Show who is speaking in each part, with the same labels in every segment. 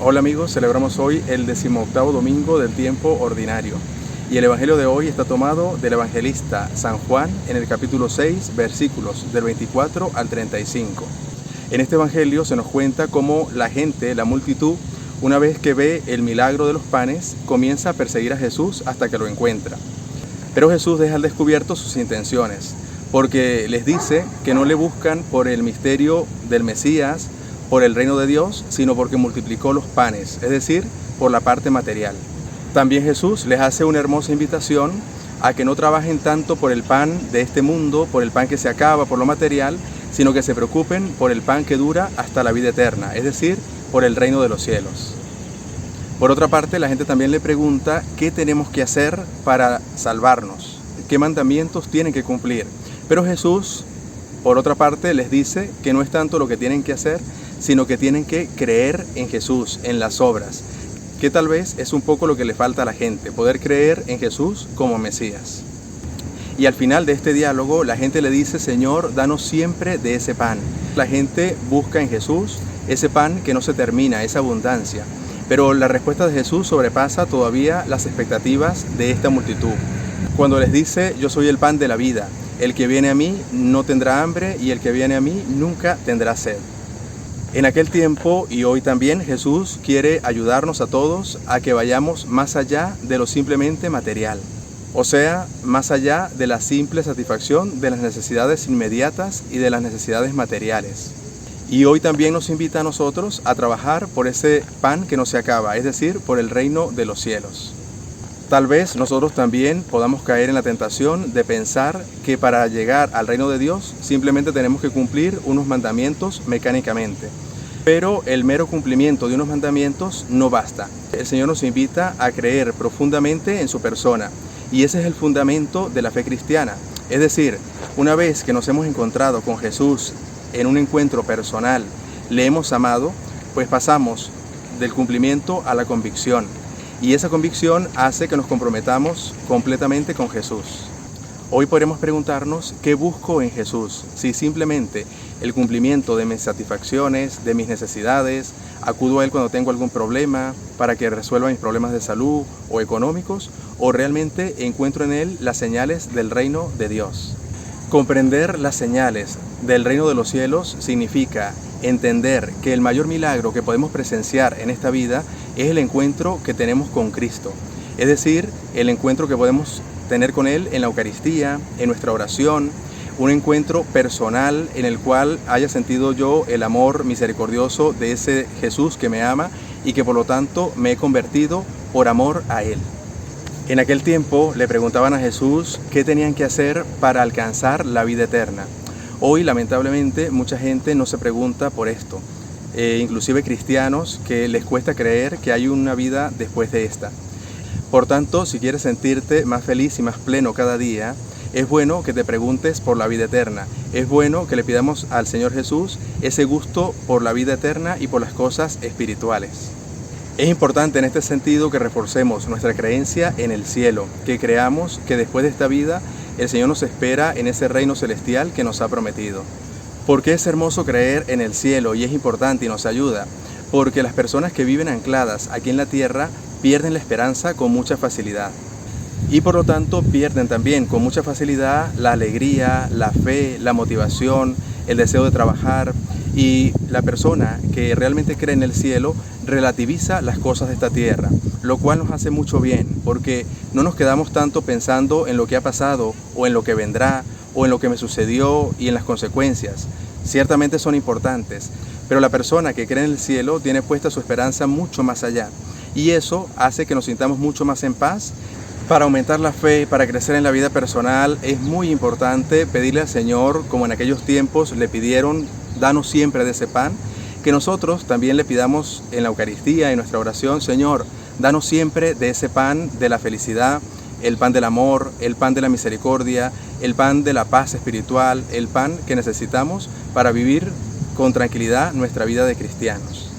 Speaker 1: Hola amigos, celebramos hoy el 18º domingo del tiempo ordinario y el evangelio de hoy está tomado del evangelista San Juan en el capítulo 6, versículos del 24 al 35. En este evangelio se nos cuenta cómo la gente, la multitud, una vez que ve el milagro de los panes, comienza a perseguir a Jesús hasta que lo encuentra. Pero Jesús deja al descubierto sus intenciones, porque les dice que no le buscan por el misterio del Mesías, por el reino de Dios, sino porque multiplicó los panes, es decir, por la parte material. También Jesús les hace una hermosa invitación a que no trabajen tanto por el pan de este mundo, por el pan que se acaba, por lo material, sino que se preocupen por el pan que dura hasta la vida eterna, es decir, por el reino de los cielos. Por otra parte, la gente también le pregunta qué tenemos que hacer para salvarnos, qué mandamientos tienen que cumplir. Pero Jesús, por otra parte, les dice que no es tanto lo que tienen que hacer, sino que tienen que creer en Jesús, en las obras, que tal vez es un poco lo que le falta a la gente, poder creer en Jesús como Mesías. Y al final de este diálogo, la gente le dice: Señor, danos siempre de ese pan. La gente busca en Jesús ese pan que no se termina, esa abundancia. Pero la respuesta de Jesús sobrepasa todavía las expectativas de esta multitud. Cuando les dice: yo soy el pan de la vida, el que viene a mí no tendrá hambre y el que viene a mí nunca tendrá sed. En aquel tiempo y hoy también Jesús quiere ayudarnos a todos a que vayamos más allá de lo simplemente material, o sea, más allá de la simple satisfacción de las necesidades inmediatas y de las necesidades materiales. Y hoy también nos invita a nosotros a trabajar por ese pan que no se acaba, es decir, por el reino de los cielos. Tal vez nosotros también podamos caer en la tentación de pensar que para llegar al reino de Dios simplemente tenemos que cumplir unos mandamientos mecánicamente. Pero el mero cumplimiento de unos mandamientos no basta. El Señor nos invita a creer profundamente en su persona y ese es el fundamento de la fe cristiana. Es decir, una vez que nos hemos encontrado con Jesús en un encuentro personal, le hemos amado, pues pasamos del cumplimiento a la convicción. Y esa convicción hace que nos comprometamos completamente con Jesús. Hoy podremos preguntarnos qué busco en Jesús, si simplemente el cumplimiento de mis satisfacciones, de mis necesidades, acudo a Él cuando tengo algún problema para que resuelva mis problemas de salud o económicos, o realmente encuentro en Él las señales del reino de Dios. Comprender las señales del reino de los cielos significa entender que el mayor milagro que podemos presenciar en esta vida es el encuentro que tenemos con Cristo, es decir, el encuentro que podemos tener con Él en la Eucaristía, en nuestra oración, un encuentro personal en el cual haya sentido yo el amor misericordioso de ese Jesús que me ama y que por lo tanto me he convertido por amor a Él. En aquel tiempo le preguntaban a Jesús qué tenían que hacer para alcanzar la vida eterna. Hoy, lamentablemente, mucha gente no se pregunta por esto, inclusive cristianos que les cuesta creer que hay una vida después de esta. Por tanto, si quieres sentirte más feliz y más pleno cada día, es bueno que te preguntes por la vida eterna. Es bueno que le pidamos al Señor Jesús ese gusto por la vida eterna y por las cosas espirituales. Es importante en este sentido que reforcemos nuestra creencia en el cielo, que creamos que después de esta vida el Señor nos espera en ese reino celestial que nos ha prometido. Porque es hermoso creer en el cielo y es importante y nos ayuda, porque las personas que viven ancladas aquí en la tierra pierden la esperanza con mucha facilidad. Y por lo tanto pierden también con mucha facilidad la alegría, la fe, la motivación, el deseo de trabajar. Y la persona que realmente cree en el cielo relativiza las cosas de esta tierra, lo cual nos hace mucho bien, porque no nos quedamos tanto pensando en lo que ha pasado o en lo que vendrá o en lo que me sucedió y en las consecuencias. Ciertamente son importantes, pero la persona que cree en el cielo tiene puesta su esperanza mucho más allá y eso hace que nos sintamos mucho más en paz. Para aumentar la fe, para crecer en la vida personal, es muy importante pedirle al Señor, como en aquellos tiempos le pidieron: danos siempre de ese pan, que nosotros también le pidamos en la Eucaristía, en nuestra oración: Señor, danos siempre de ese pan de la felicidad, el pan del amor, el pan de la misericordia, el pan de la paz espiritual, el pan que necesitamos para vivir con tranquilidad nuestra vida de cristianos.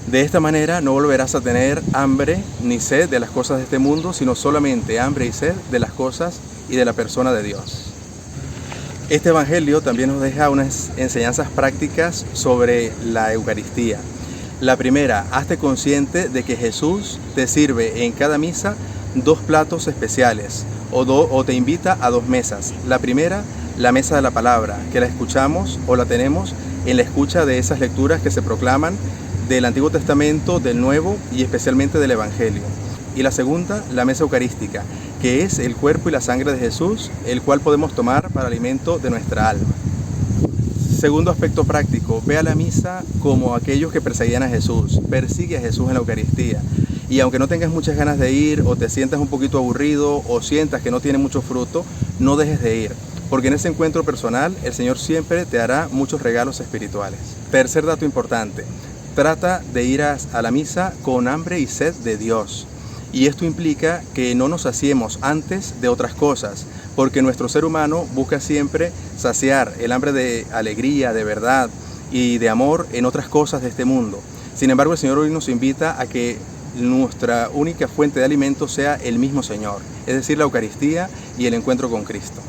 Speaker 1: De esta manera no volverás a tener hambre ni sed de las cosas de este mundo, sino solamente hambre y sed de las cosas y de la persona de Dios. Este evangelio también nos deja unas enseñanzas prácticas sobre la Eucaristía. La primera, hazte consciente de que Jesús te sirve en cada misa 2 platos especiales o te invita a 2 mesas. La primera, la mesa de la palabra, que la escuchamos o la tenemos en la escucha de esas lecturas que se proclaman del Antiguo Testamento, del Nuevo y especialmente del Evangelio. Y la segunda, la mesa eucarística, que es el cuerpo y la sangre de Jesús, el cual podemos tomar para alimento de nuestra alma. Segundo aspecto práctico, ve a la misa como aquellos que perseguían a Jesús. Persigue a Jesús en la Eucaristía. Y aunque no tengas muchas ganas de ir, o te sientas un poquito aburrido, o sientas que no tiene mucho fruto, no dejes de ir. Porque en ese encuentro personal, el Señor siempre te hará muchos regalos espirituales. Tercer dato importante, trata de ir a la misa con hambre y sed de Dios. Y esto implica que no nos saciemos antes de otras cosas, porque nuestro ser humano busca siempre saciar el hambre de alegría, de verdad y de amor en otras cosas de este mundo. Sin embargo, el Señor hoy nos invita a que nuestra única fuente de alimento sea el mismo Señor, es decir, la Eucaristía y el encuentro con Cristo.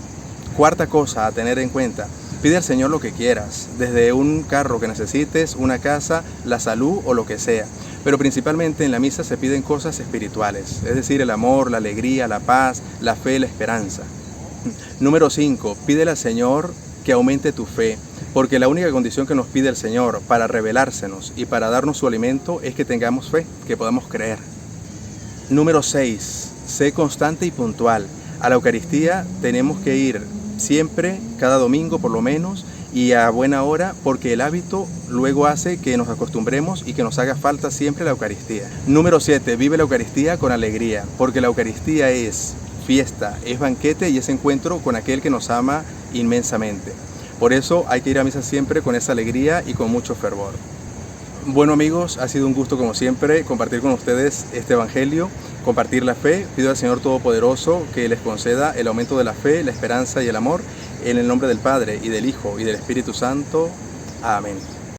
Speaker 1: Cuarta cosa a tener en cuenta, pide al Señor lo que quieras, desde un carro que necesites, una casa, la salud o lo que sea. Pero principalmente en la misa se piden cosas espirituales, es decir, el amor, la alegría, la paz, la fe, la esperanza. Número 5, pídele al Señor que aumente tu fe, porque la única condición que nos pide el Señor para revelársenos y para darnos su alimento es que tengamos fe, que podamos creer. Número 6, sé constante y puntual. A la Eucaristía tenemos que ir siempre, cada domingo por lo menos, y a buena hora, porque el hábito luego hace que nos acostumbremos y que nos haga falta siempre la Eucaristía. Número 7, vive la Eucaristía con alegría, porque la Eucaristía es fiesta, es banquete y es encuentro con aquel que nos ama inmensamente. Por eso hay que ir a misa siempre con esa alegría y con mucho fervor. Bueno amigos, ha sido un gusto como siempre compartir con ustedes este Evangelio, compartir la fe. Pido al Señor Todopoderoso que les conceda el aumento de la fe, la esperanza y el amor, en el nombre del Padre y del Hijo y del Espíritu Santo. Amén.